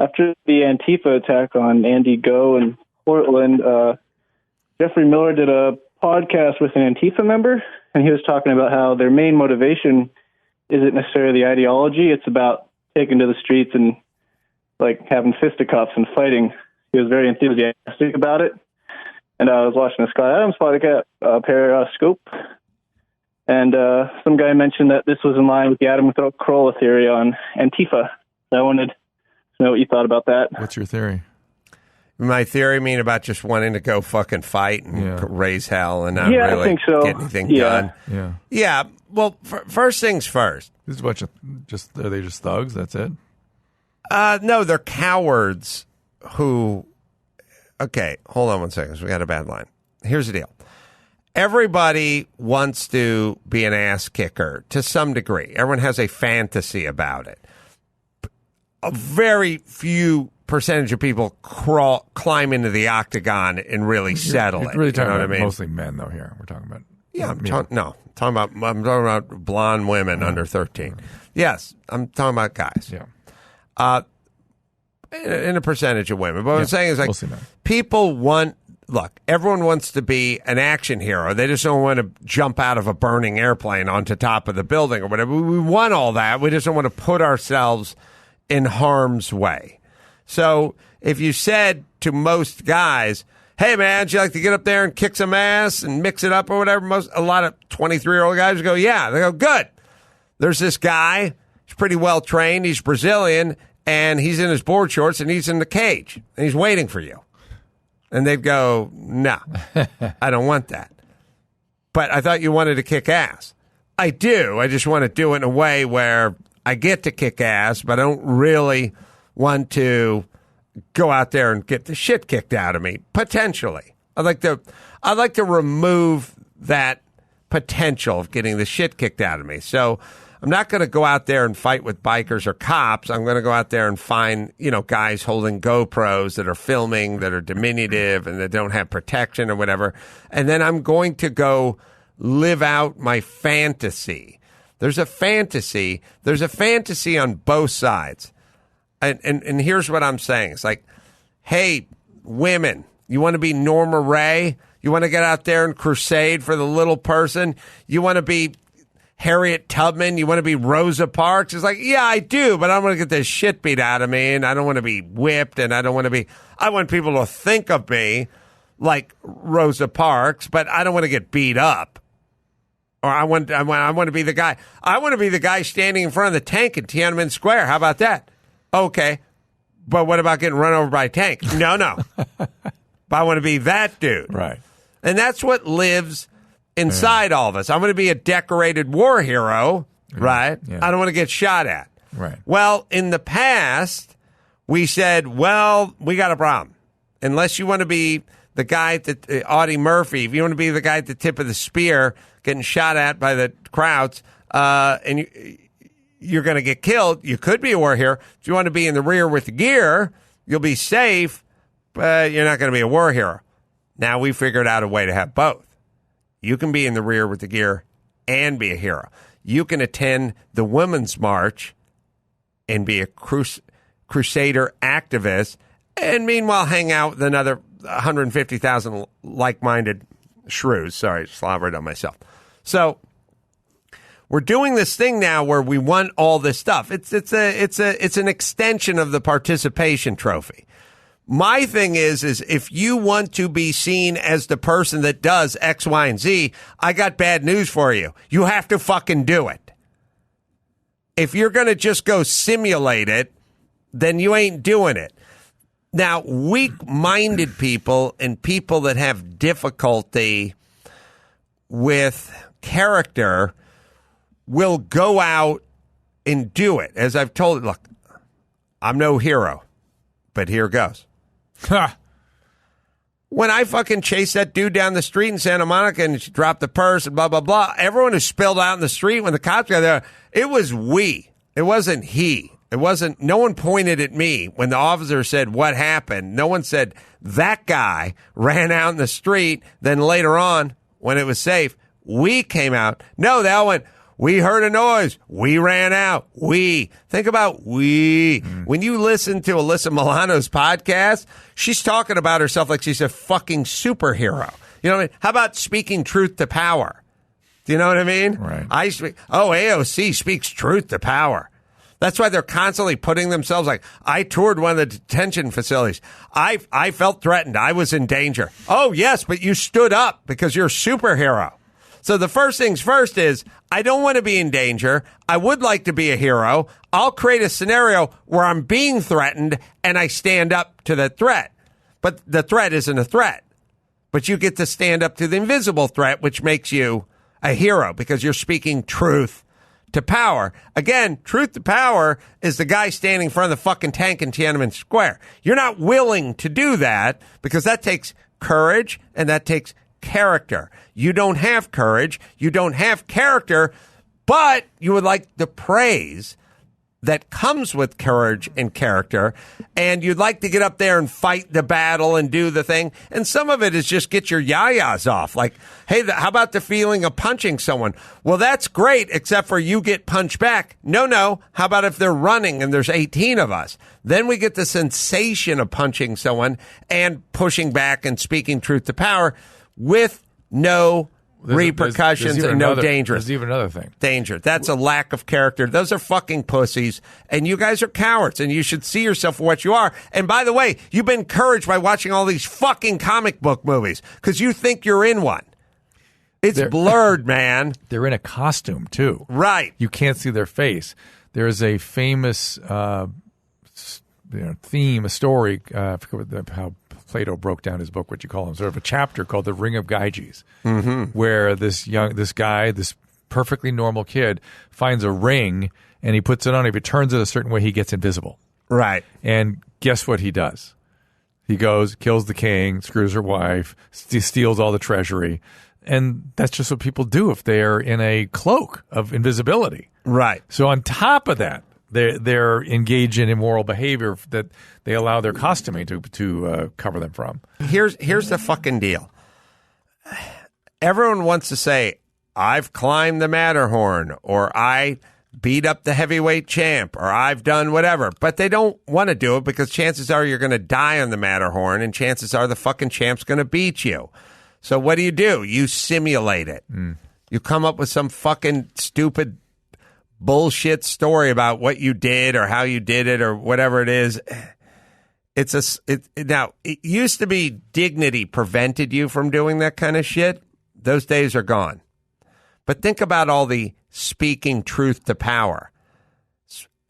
after the Antifa attack on Andy Ngo in Portland, Jeffrey Miller did a podcast with an Antifa member, and he was talking about how their main motivation isn't necessarily the ideology. It's about taking to the streets and like having fisticuffs and fighting. He was very enthusiastic about it. And I was watching a Scott Adams podcast, Periscope, and some guy mentioned that this was in line with the Adam Carolla theory on Antifa. So I wanted to know what you thought about that. What's your theory? My theory mean about just wanting to go fucking fight and raise hell and not really I think so. get anything done. Yeah. Well, first things first. This is a bunch of are they just thugs? That's it? No, they're cowards who. Okay, hold on one second. We got a bad line. Here's the deal. Everybody wants to be an ass kicker to some degree. Everyone has a fantasy about it. A very few percentage of people climb into the octagon and really settle it. Really talking you know about what I mean? Mostly men, though. Here we're talking about. I'm talking about blonde women under 13. Yes, I'm talking about guys. Yeah. In a percentage of women, but what I'm saying is like people everyone wants to be an action hero. They just don't want to jump out of a burning airplane onto top of the building or whatever. We want all that. We just don't want to put ourselves in harm's way. So if you said to most guys, hey, man, would you like to get up there and kick some ass and mix it up or whatever? A lot of 23-year-old guys would go, yeah. They go, good. There's this guy. He's pretty well trained. He's Brazilian, and he's in his board shorts, and he's in the cage, and he's waiting for you. And they'd go, no, I don't want that. But I thought you wanted to kick ass. I do. I just want to do it in a way where I get to kick ass, but I don't really want to go out there and get the shit kicked out of me, potentially. I'd like to remove that potential of getting the shit kicked out of me. So I'm not going to go out there and fight with bikers or cops. I'm going to go out there and find, guys holding GoPros that are filming, that are diminutive and that don't have protection or whatever. And then I'm going to go live out my fantasy. There's a fantasy on both sides. And here's what I'm saying. It's like, hey, women, you want to be Norma Ray? You want to get out there and crusade for the little person? You want to be Harriet Tubman? You want to be Rosa Parks? It's like, yeah, I do, but I don't want to get this shit beat out of me, and I don't want to be whipped, and I want people to think of me like Rosa Parks, but I don't want to get beat up. Or I want to be the guy. I want to be the guy standing in front of the tank in Tiananmen Square. How about that? Okay. But what about getting run over by a tank? No. But I want to be that dude. Right. And that's what lives inside all of us. I'm going to be a decorated war hero, right? Yeah. I don't want to get shot at. Right. Well, in the past, we said, well, we got a problem. Unless you want to be the guy that Audie Murphy, if you want to be the guy at the tip of the spear getting shot at by the crowds, and you're going to get killed, you could be a war hero. If you want to be in the rear with the gear, you'll be safe, but you're not going to be a war hero. Now we figured out a way to have both. You can be in the rear with the gear and be a hero. You can attend the Women's March and be a crusader activist, and meanwhile hang out with another 150,000 like-minded shrews. Sorry, slobbered on myself. So we're doing this thing now where we want all this stuff. It's an extension of the participation trophy. My thing is if you want to be seen as the person that does X, Y, and Z, I got bad news for you. You have to fucking do it. If you're going to just go simulate it, then you ain't doing it. Now, weak-minded people and people that have difficulty with character will go out and do it. As I've told you, look, I'm no hero, but here goes. When I fucking chased that dude down the street in Santa Monica and she dropped the purse and blah, blah, blah, everyone who spilled out in the street when the cops got there, it was we. It wasn't he. It wasn't, no one pointed at me when the officer said what happened. No one said that guy ran out in the street. Then later on, when it was safe, we came out. No, they all went, We heard a noise. We ran out. Think about we. When you listen to Alyssa Milano's podcast, she's talking about herself like she's a fucking superhero. You know what I mean? How about speaking truth to power? Do you know what I mean? Right. AOC speaks truth to power. That's why they're constantly putting themselves like, I toured one of the detention facilities. I felt threatened. I was in danger. Oh, yes, but you stood up because you're a superhero. So the first things first is, I don't want to be in danger. I would like to be a hero. I'll create a scenario where I'm being threatened and I stand up to the threat. But the threat isn't a threat. But you get to stand up to the invisible threat, which makes you a hero because you're speaking truth to power. Again, truth to power is the guy standing in front of the fucking tank in Tiananmen Square. You're not willing to do that because that takes courage and that takes character. You don't have courage. You don't have character, but you would like the praise that comes with courage and character, and you'd like to get up there and fight the battle and do the thing. And some of it is just get your yayas off. Like, hey, how about the feeling of punching someone? Well, that's great, except for you get punched back. No. How about if they're running and there's 18 of us? Then we get the sensation of punching someone and pushing back and speaking truth to power with no repercussions and no danger. There's even another thing. Danger. That's a lack of character. Those are fucking pussies. And you guys are cowards. And you should see yourself for what you are. And by the way, you've been encouraged by watching all these fucking comic book movies because you think you're in one. It's blurred, man. They're in a costume, too. Right. You can't see their face. There is a famous theme, a story, I forget how Plato broke down his book, what you call him, sort of a chapter called The Ring of Gyges, where this perfectly normal kid finds a ring and he puts it on. If he turns it a certain way, he gets invisible. Right. And guess what he does? He goes, kills the king, screws her wife, steals all the treasury. And that's just what people do if they're in a cloak of invisibility. Right. So on top of that, they're engaged in immoral behavior that they allow their costuming to cover them from. Here's the fucking deal. Everyone wants to say, I've climbed the Matterhorn, or I beat up the heavyweight champ, or I've done whatever. But they don't want to do it because chances are you're going to die on the Matterhorn, and chances are the fucking champ's going to beat you. So what do? You simulate it. You come up with some fucking stupid bullshit story about what you did or how you did it or whatever it is. Now, it used to be dignity prevented you from doing that kind of shit. Those days are gone. But think about all the speaking truth to power.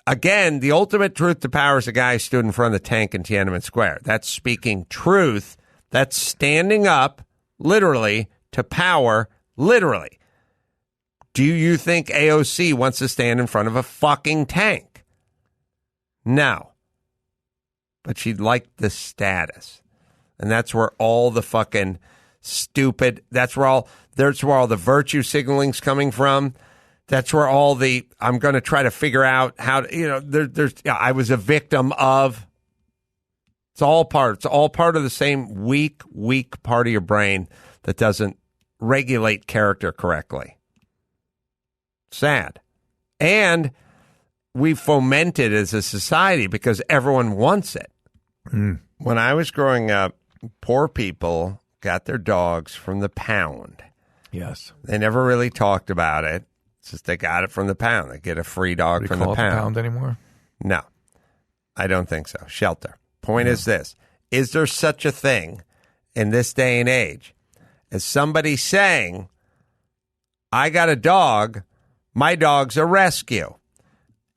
Again, the ultimate truth to power is a guy who stood in front of the tank in Tiananmen Square. That's speaking truth. That's standing up, literally, to power, literally. Do you think AOC wants to stand in front of a fucking tank? No. But she'd like the status. And that's where all the fucking stupid, that's where all the virtue signaling's coming from. That's where all the, I'm going to try to figure out how to, I was a victim of. It's all part of the same weak part of your brain that doesn't regulate character correctly. Sad. And we foment it as a society because everyone wants it. When I was growing up, poor people got their dogs from the pound. Yes. They never really talked about it. It's just they got it from the pound. They get a free dog from the pound. Do you call it the pound anymore? No, I don't think so. Shelter. Point is this. Is there such a thing in this day and age as somebody saying, I got a dog, my dog's a rescue?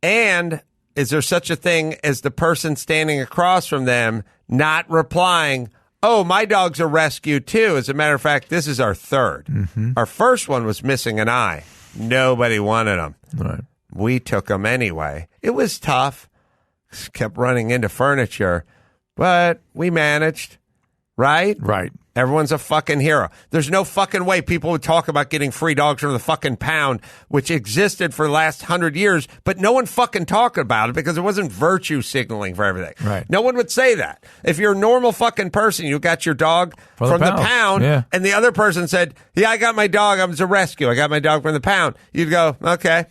And is there such a thing as the person standing across from them not replying, oh, my dog's a rescue too? As a matter of fact, this is our third. Our first one was missing an eye. Nobody wanted him. Right. We took him anyway. It was tough. Kept running into furniture, but we managed. right? Right. Everyone's a fucking hero. There's no fucking way people would talk about getting free dogs from the fucking pound, which existed for the last 100 years, but no one fucking talked about it because it wasn't virtue signaling for everything. Right. No one would say that. If you're a normal fucking person, you got your dog from the pound, yeah. and the other person said, yeah, I got my dog. I was a rescue. I got my dog from the pound. You'd go, okay.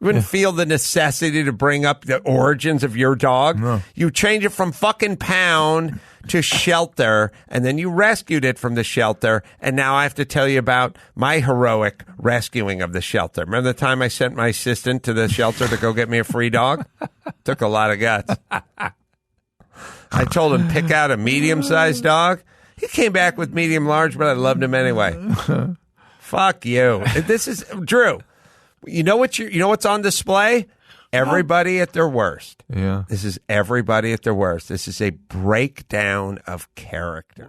You wouldn't feel the necessity to bring up the origins of your dog. No. You change it from fucking pound to shelter, and then you rescued it from the shelter, and now I have to tell you about my heroic rescuing of the shelter. Remember the time I sent my assistant to the shelter to go get me a free dog? Took a lot of guts. I told him pick out a medium-sized dog. He came back with medium large, but I loved him anyway. Fuck you. This is Drew. You know what's on display? Everybody at their worst. Yeah. This is everybody at their worst. This is a breakdown of character.